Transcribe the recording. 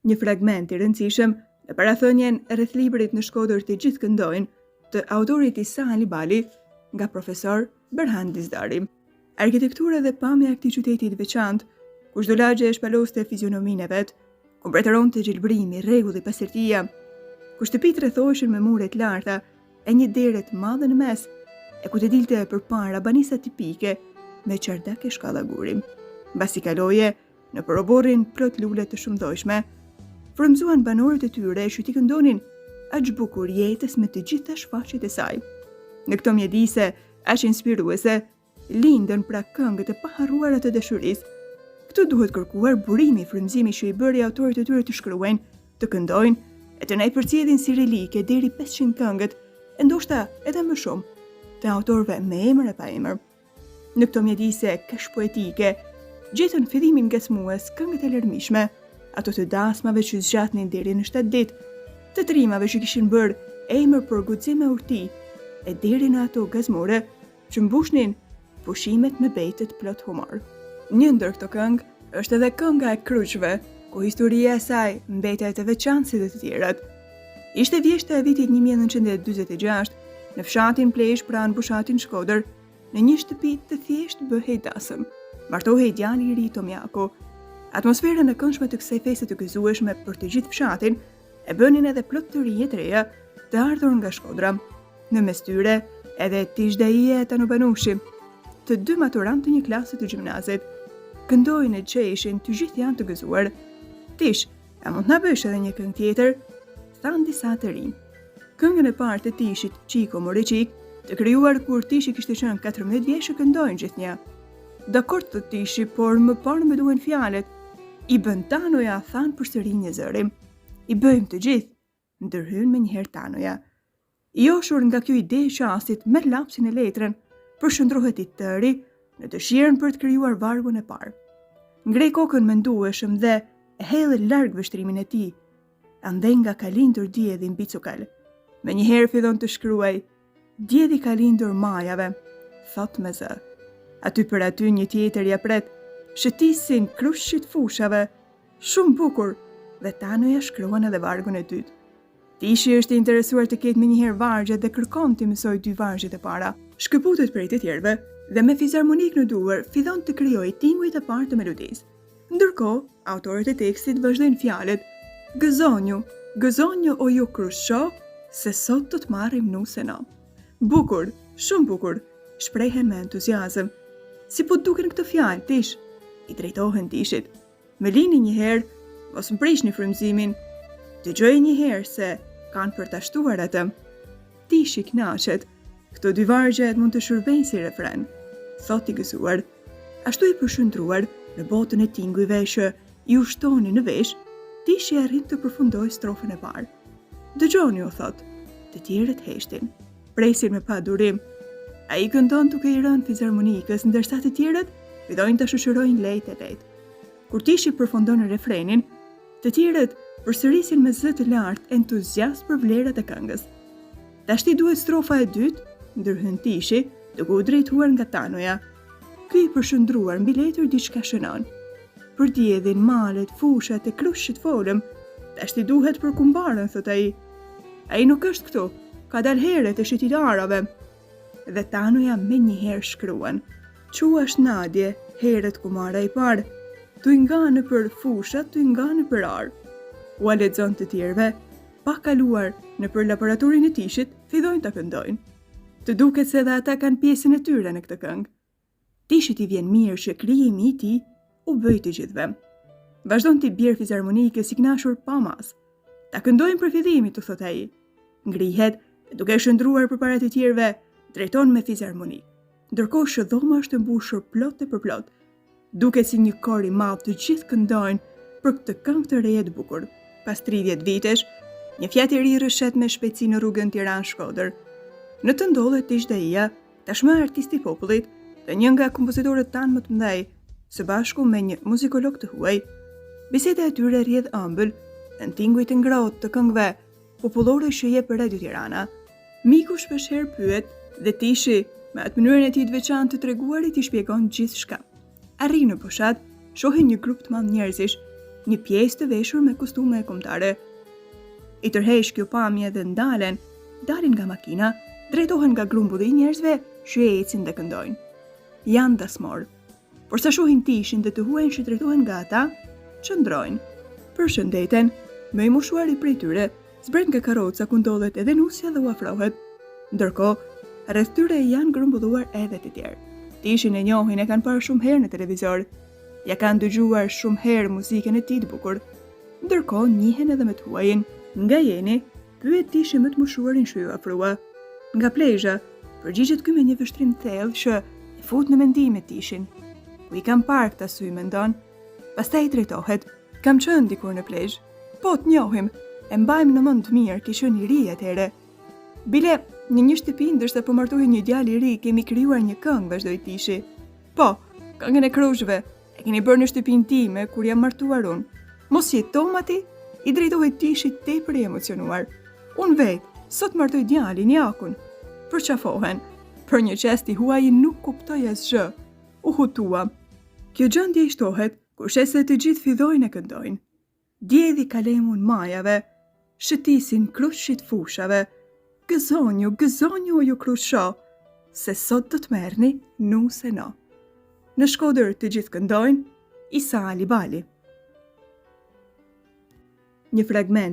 Një fragment i rëndësishëm në parathënien rreth librit Në Shkodër të gjithë këndojnë të autorit Isa Alibali nga profesor Berhan Dizdari. Arkitektura dhe pamja e këtij qyteti të veçantë, ku çdo lagje e shpaloste fizionominë e vet, ku mbretëronte gjelbrimi, rregulli, pastërtia, ku shtëpitë rrethoheshin me mure të larta e një dere të madhe në mes, e ku të dilte përpara banisa tipike me çardake shkallaguri. Mbasi kaloje në proborin plot lule të shumëdojshme, frymëzuan banorët e tyre që t'i këndonin aq bukur jetës me të gjitha shfaqjet e saj. Në këto mjedise aq inspiruese, lindën pra këngët e paharruara të dashurisë. Këtu duhet kërkuar burimi, frymëzimi që i bëri autorit e tyre të shkruajnë, të këndojnë, e të na i përcjellin si relike deri 500 këngët, e ndoshta edhe më shumë, të autorëve me emër e pa emër. Në këto mjedise kesh poetike, gjetën fillimin ngacmues këngët e lërmishme, ato të dasmave që zgjatnin deri në 7 ditë, të trimave që kishin bërë emër për guxim e urti, e deri në ato gazmore që mbushnin pushimet me bejtet plot humor. Një ndër këto këngë është edhe kënga e Kruqve, ku historia e saj mbetet e veçantë si të tjerat. Ishte vjeshta e vitit 1946 në fshatin Plesh pranë bushatin Shkodër, në një shtëpi të thjeshtë bëhej dasëm. Martohej djali i ri Tomjaku. Atmosferën e këndshme të kësaj feste të gëzueshme për të gjithë fshatin e bënin edhe plot të rinj të reja të ardhur nga Shkodra. Në mes tyre edhe Tishdaie e Tanobanushi, të dy maturantë të një klase të gjimnazit. Këndojnë e qeshin, të gjithë janë të gëzuar. Tish, a mund na bësh edhe një këngë tjetër? Thanë disa të rinj. Këngën e parë të Tishit, Qiko mori qik, të krijuar kur Tishi kishte qenë 14 vjeç, këndojnë gjithnjë. Dakord të Tishi, por më parë më duhen fjalët. I bën Tanoja, thanë përsëri një zëri. I bëjmë të gjithë, ndërhyn me njëherë Tanoja. I oshur nga kjo ide e qastit, merr lapsin e letrën, përshëndrohet i tëri në dëshirën për të krijuar vargun e parë. Ngrej kokën mendueshëm dhe e hedhë larg vështrimin e tij. Andaj nga ka lindur dielli mbi cukal. Menjëherë fillon të shkruaj: "Dielli ka lindur majave", thot me zë. Aty për aty një tjetër ja pret: "Shëtisin krushit fushave", shumë bukur, dhe Tanoja shkruan edhe vargun e dytë. Tishi është i interesuar të ketë menjëherë vargje dhe kërkon të mësoj 2 vargjet e para. Shkëputet prej të tjerëve dhe me fizarmonik në duar fillon të krijojë tingujt e parë të melodisë. Ndërkohë, autorët e tekstit vazhdojnë fjalët: "Gëzonju, gëzonju o ju krusho, se sot do të marrim nuse no." Bukur, shumë bukur, shprehen me entuziazëm. Si po duken këto fjalë, Tish? I drejtohen Tishit. "Me lini një herë, mos më prishni frymëzimin. Dëgjoj një herë se kanë për ta shtuar atë." Tishi kënaqet. Këto 2 vargje mund të shërbejnë si refren, thot i gëzuar. Ashtu i përshëndruar në botën e tingujve që i ushtoni në vesh, Tishi arrin të përfundoj strofën e parë. "Dëgjoni", u thot. Të tjerët heshtin, presin me pa durim. Ai këndon duke i rënë fizarmonikës, ndërsa të tjerët fillojnë të shoqërojnë lehtë. Kur Tishi përfundon refrenin, të tjerët përsërisin me zë të lartë, entuziast për vlerat e këngës. Tashti duhet strofa e dytë, ndërhyn Tishi, duke u drejtuar nga Tanoja. Ky i përshëndruar mbi letër diçka shënon. Për diellin, malet, fushat e krushit folëm, tashti duhet për kumbarën, thot ai. Ai nuk është këtu, ka dal herët e shititarave. Dhe Tanoja me njëherë shkruan: "Quash Nadje, herët kumara i parë, tu i nga në për fushat, tu i nga në për arë." U a lexon të tjerëve, pa kaluar në për laboratorin e Tishit, fillojnë të këndojnë. Të duket se dhe ata kanë pjesën e tyre në këtë këngë. Tishit i vjen mirë që krijimi i tij u bëj të gjithëve. Vazhdon të bjerë fizarmonikës i kënaqur pa mas. "Ta këndojmë për fillimin", të thot ai. Ngrihet e duke shndruar përpara të tjerëve, drejton me fizarmonik. Ndërkohë shëdhoma është mbushur plot e përplot. Duket si një kor i madh, të gjithë këndojnë për këtë këngë të re të bukur. Pas 30 vitesh, një Fiat i ri rrëshet me shpejtësi në rrugën Tiranë-Shkodër. Në të ndodhet Tishdaia, tashmë artist i popullit dhe një nga kompozitorët tanë më të mëdhej, së bashku me një muzikolog të huaj. Biseda e tyre rrjedh ëmbël në tingujt e ngrohtë të këngëve popullore që jep Radio Tirana. Miku shpeshherë pyet dhe Tishi, me atë mënyrën e tij të veçantë të treguarit, i shpjegon gjithçka. Arrin në pushat, shohin një grup të madh njerëzish, një pjesë të veshur me kostume kombëtare. I tërheq kjo pamje dhe dalin nga makina, drejtohen nga grumbulli i njerëzve që ecin dhe këndojnë. Janë dasmor. Por sa shohin tishin dhe të huajnë që drejtohen nga ata, çndrojnë. Përshëndeten, më i moshuari prej tyre zbret nga karroca ku ndodhet edhe nusja dhe u afrohet. Ndërkohë, rreth tyre janë grumbulluar edhe të tjerë. Tishin e njohin, e kanë parë shumë herë në televizor. Ja kanë dëgjuar shumë herë muzikën e tij të bukur. Ndërkohë, njihen edhe me të huajin. Nga jeni, pyet tishin më të moshuarin që ju afrua. Nga plezha, përgjigjet ky me një vështrim thellë që e fut në mendime tishin. Ku i kam parë këta sy, mendon? Pastaj i drejtohet. Kam qenë dikur në plezh. Po të njohim, e mbajmë në mend të mirë, ke qenë i ri atëherë. Bile, në një shtëpi ndërsa po martohej një djalë i ri, kemi krijuar një këngë, vazhdoi tishi. Po, këngën e krushve, e keni bërë në shtëpinë time kur jam martuar unë. Mos jetom aty, i drejtohej tishi tepër i emocionuar. Unë vetë, sot martoj djalin Jakun. Përqafohen, për një çast i huaj nuk kuptoj asgjë. U hutua. Kjo gjendje i shtohet kur shes se të gjithë fillojnë e këndojnë. Djedhi kalemun majave, shëtisin krushit fushave. Gëzonju, gëzonju ju krusho, se sot do të merrni nuse no. Në Shkodër të gjithë këndojnë, Isa Ali Bali. Një fragment